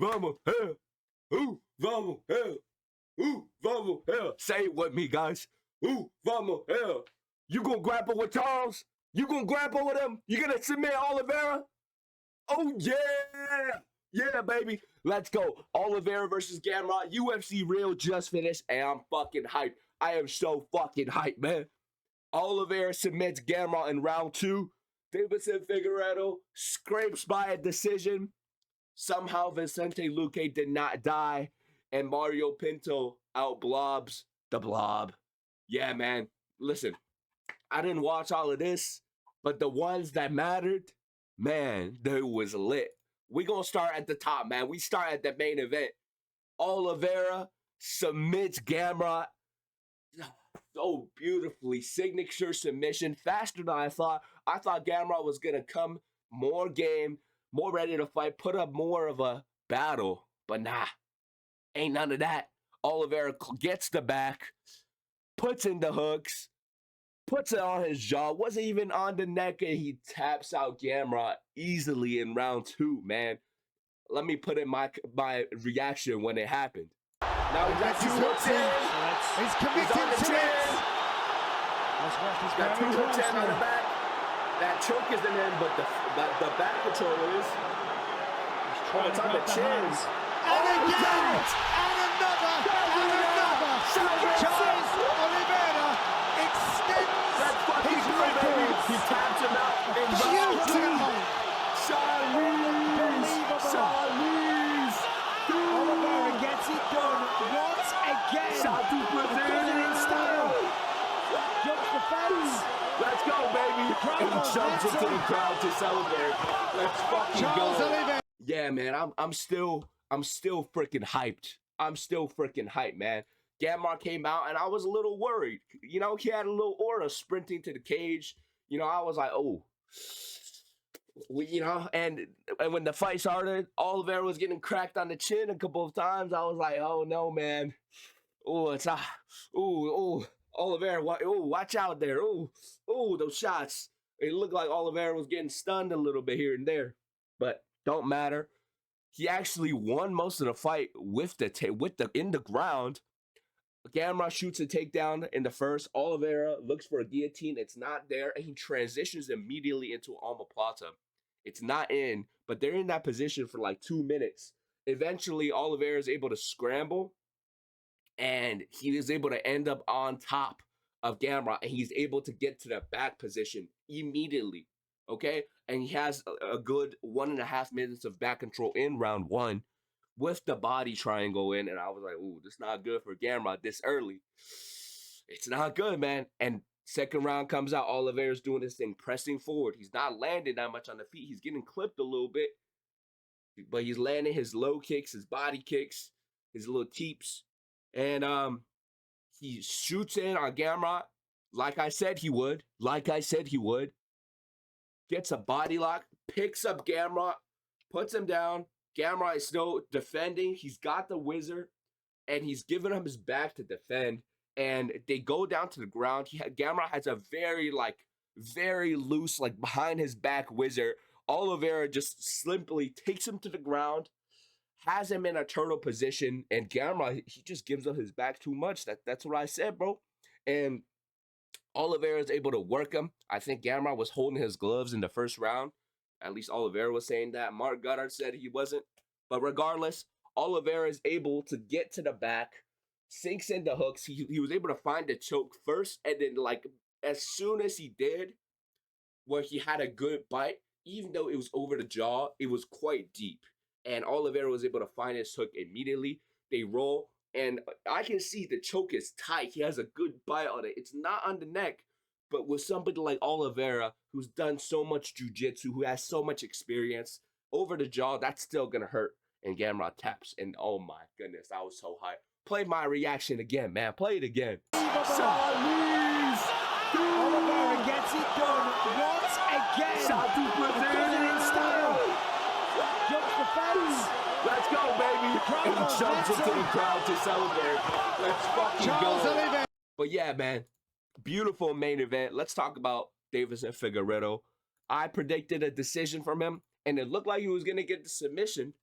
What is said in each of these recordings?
vamos here. Vamos here. Vamos here. Say it with me, guys. Vamos here. You gonna grapple with Charles? You gonna grapple with him? You gonna submit Oliveira? Oh, yeah. Yeah, baby. Let's go. Oliveira versus Gamrot. UFC Rio just finished, and I'm fucking hyped. I am so fucking hyped, man. Oliveira submits Gamrot in round 2. Davidson Figueiredo scrapes by a decision. Somehow Vicente Luque did not die, and Mario Pinto outblobs the blob. Yeah, man. Listen, I didn't watch all of this, but the ones that mattered, man, they was lit. We gonna start at the top, man. We start at the main event. Oliveira submits Gamrot so beautifully. Signature submission, faster than I thought. I thought Gamrot was gonna come more game, more ready to fight, put up more of a battle, but nah, ain't none of that. Oliveira gets the back, puts in the hooks, puts it on his jaw, wasn't even on the neck, and he taps out Gamrot easily in round 2, man. Let me put in my reaction when it happened. Now we got 2 hooks in. He's committing to it. He's got 2 hooks in on the back. That choke isn't in, but the back control is. Oh, it's on the chins. And again! And another! Charles Oliveira extends his record. He taps him out in round 2. Charles! Oliveira gets it done once again. Does it in style. Jumps the fence. Let's go, baby. And he jumps into the crowd to celebrate. Let's fucking Charles go. Oliveira. Yeah, man, I'm still freaking hyped. I'm still freaking hyped, man. Gamrot came out, and I was a little worried. You know, he had a little aura sprinting to the cage. You know, I was like, oh. You know, and when the fight started, Oliveira was getting cracked on the chin a couple of times. I was like, oh, no, man. Oh, it's not. Oh, Oliveira, watch out there. Oh, those shots. It looked like Oliveira was getting stunned a little bit here and there. But don't matter. He actually won most of the fight with the in the ground. Gamrot shoots a takedown in the first. Oliveira looks for a guillotine. It's not there, and he transitions immediately into omoplata. It's not in, but they're in that position for like 2 minutes. Eventually, Oliveira is able to scramble, and he is able to end up on top of Gamrot, and he's able to get to the back position immediately. Okay, and he has a good 1.5 minutes of back control in round 1 with the body triangle in, and I was like, ooh, this is not good for Gamrot this early. It's not good, man. And second round comes out, Oliveira's doing this thing, pressing forward. He's not landing that much on the feet. He's getting clipped a little bit, but he's landing his low kicks, his body kicks, his little teeps, and he shoots in on Gamrot like I said he would. Gets a body lock, picks up Gamrot, puts him down. Gamrot is still defending. He's got the wizard, and he's giving him his back to defend. And they go down to the ground. Gamrot has a very loose, behind his back wizard. Oliveira just simply takes him to the ground, has him in a turtle position, and Gamrot, he just gives up his back too much. That's what I said, bro. And Oliveira is able to work him. I think Gamrot was holding his gloves in the first round. At least Oliveira was saying that. Mark Goddard said he wasn't. But regardless, Oliveira is able to get to the back, sinks into hooks. He was able to find the choke first, and then as soon as he did, where he had a good bite, even though it was over the jaw, it was quite deep. And Oliveira was able to find his hook immediately. They roll, and I can see the choke is tight. He has a good bite on it. It's not on the neck, but with somebody like Oliveira, who's done so much jiu-jitsu, who has so much experience, over the jaw, that's still going to hurt. And Gamrot taps, and oh my goodness, I was so hyped. Play my reaction again, man. Play it again. Oliveira gets it done once again. Does it in style. Jumps the fence. Let's go, baby. And he jumps into the crowd to celebrate. Let's fucking Charles go. Oliveira. But yeah, man, beautiful main event. Let's talk about Davidson Figueiredo. I predicted a decision from him, and it looked like he was going to get the submission.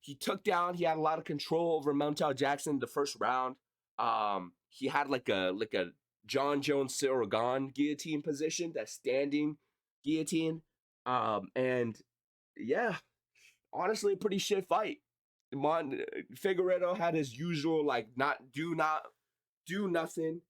he had a lot of control over Mateusz Jackson in the first round. He had like a John Jones Sirigan guillotine position, that standing guillotine. And yeah, honestly, a pretty shit fight. Figueredo had his usual like do nothing,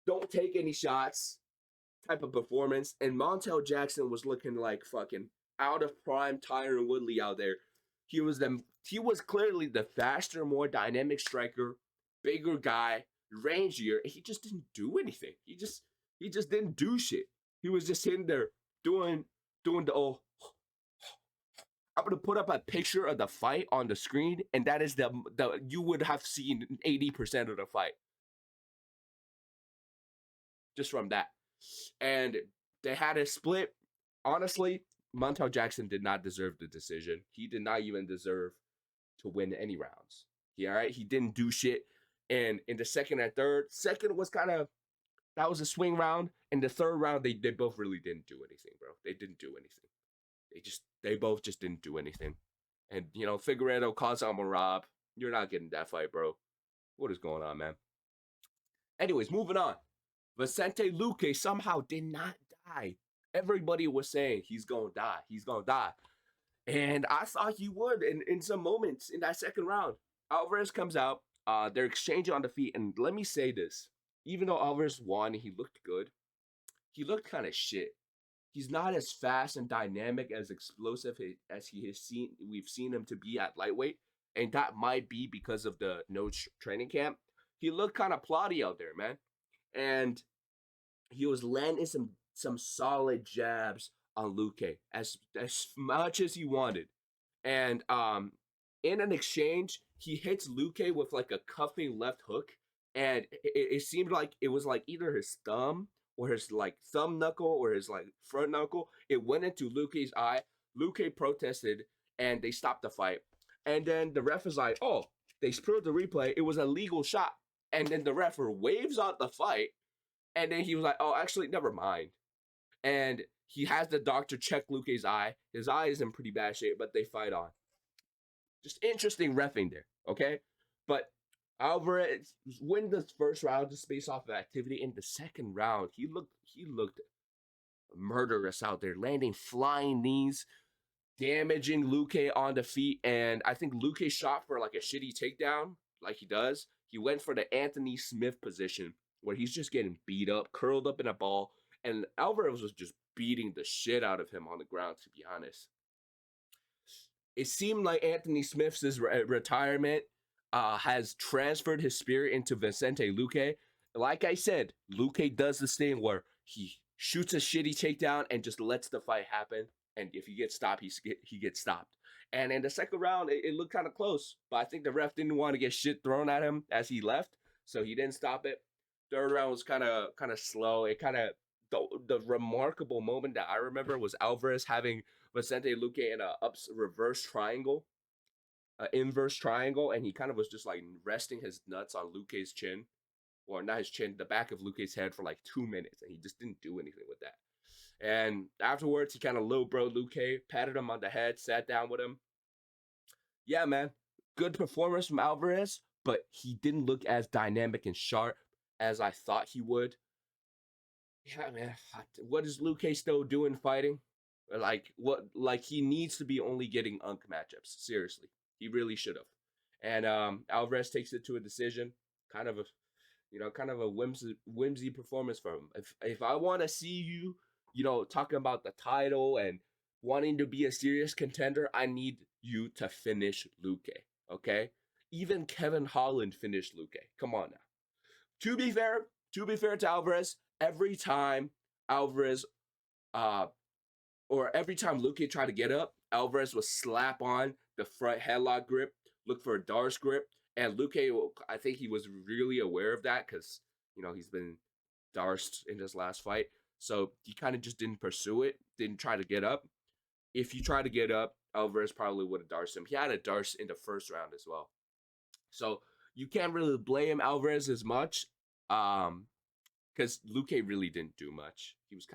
don't take any shots type of performance, and Mateusz Jackson was looking like fucking out of prime Tyron Woodley out there. He was clearly the faster, more dynamic striker, bigger guy, rangier. He just didn't do anything. He just didn't do shit. He was just sitting there doing the old. I'm gonna put up a picture of the fight on the screen, and that is the you would have seen 80% of the fight just from that. And they had a split. Honestly, Mateusz Jackson did not deserve the decision. He did not even deserve to win any rounds. He didn't do shit. And in the second and third, second was that was a swing round. In the third round, they both really didn't do anything, bro. They didn't do anything. They both just didn't do anything. And, Figueredo calls out Marab. You're not getting that fight, bro. What is going on, man? Anyways, moving on. Vicente Luque somehow did not die. Everybody was saying he's going to die. He's going to die. And I thought he would in some moments in that second round. Alvarez comes out. They're exchanging on the feet. And let me say this. Even though Alvarez won, he looked good. He looked kind of shit. He's not as fast and dynamic, as explosive as we've seen him to be at lightweight. And that might be because of the no training camp. He looked kind of plotty out there, man. And he was landing some solid jabs on Luque as much as he wanted. And in an exchange, he hits Luque with like a cuffing left hook. And it seemed like it was like either his thumb or his like thumb knuckle or his like front knuckle. It went into Luque's eye. Luque protested and they stopped the fight. And then the ref is like, oh, they proved the replay. It was a legal shot. And then the ref waves out the fight. And then he was like, oh, actually, never mind. And he has the doctor check Luque's eye. His eye is in pretty bad shape, but they fight on. Just interesting reffing there, okay? But Alvarez win the first round just based off of activity. In the second round, he looked murderous out there, landing flying knees, damaging Luque on the feet. And I think Luque shot for like a shitty takedown, like he does. He went for the Anthony Smith position, where he's just getting beat up, curled up in a ball. And Alvarez was just beating the shit out of him on the ground, to be honest. It seemed like Anthony Smith's retirement has transferred his spirit into Vicente Luque. Like I said, Luque does this thing where he shoots a shitty takedown and just lets the fight happen. And if he gets stopped, he gets stopped. And in the second round, it looked kind of close. But I think the ref didn't want to get shit thrown at him as he left, so he didn't stop it. Third round was kind of slow. It kind of the remarkable moment that I remember was Alvarez having Vicente Luque in a reverse triangle, inverse triangle, and he kind of was just like resting his nuts on Luque's chin, or not his chin, the back of Luque's head for like 2 minutes, and he just didn't do anything with that. And afterwards, he kind of low-broed Luque, patted him on the head, sat down with him. Yeah, man, good performance from Alvarez, but he didn't look as dynamic and sharp as I thought he would. Yeah, man, what is Luque still doing fighting? Like he needs to be only getting unk matchups. Seriously, he really should have. And Alvarez takes it to a decision. Kind of a whimsy performance for him. If I want to see you, talking about the title and wanting to be a serious contender, I need you to finish Luque. Okay, even Kevin Holland finished Luque. Come on now. To be fair to Alvarez, every time Alvarez, or every time Luque tried to get up, Alvarez would slap on the front headlock grip, look for a Darce grip, and Luque, I think he was really aware of that because, he's been Darced in his last fight. So he kind of just didn't pursue it, didn't try to get up. If you try to get up, Alvarez probably would have Darced him. He had a Darce in the first round as well. So you can't really blame Alvarez as much, because Luque really didn't do much. He was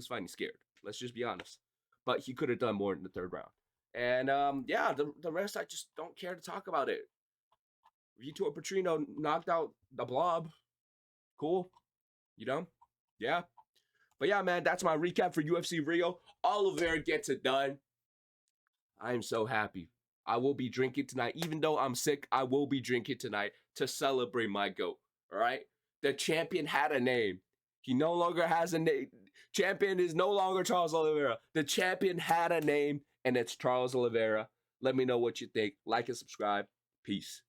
fighting scared. Let's just be honest. But he could have done more in the third round. And yeah, the rest I just don't care to talk about it. Vitor Petrino knocked out the Blob. Cool, you know? Yeah. But yeah, man, that's my recap for UFC Rio. Oliveira gets it done. I am so happy. I will be drinking tonight. Even though I'm sick, I will be drinking tonight to celebrate my GOAT. All right? The champion had a name. He no longer has a name. Champion is no longer Charles Oliveira. The champion had a name, and it's Charles Oliveira. Let me know what you think. Like and subscribe. Peace.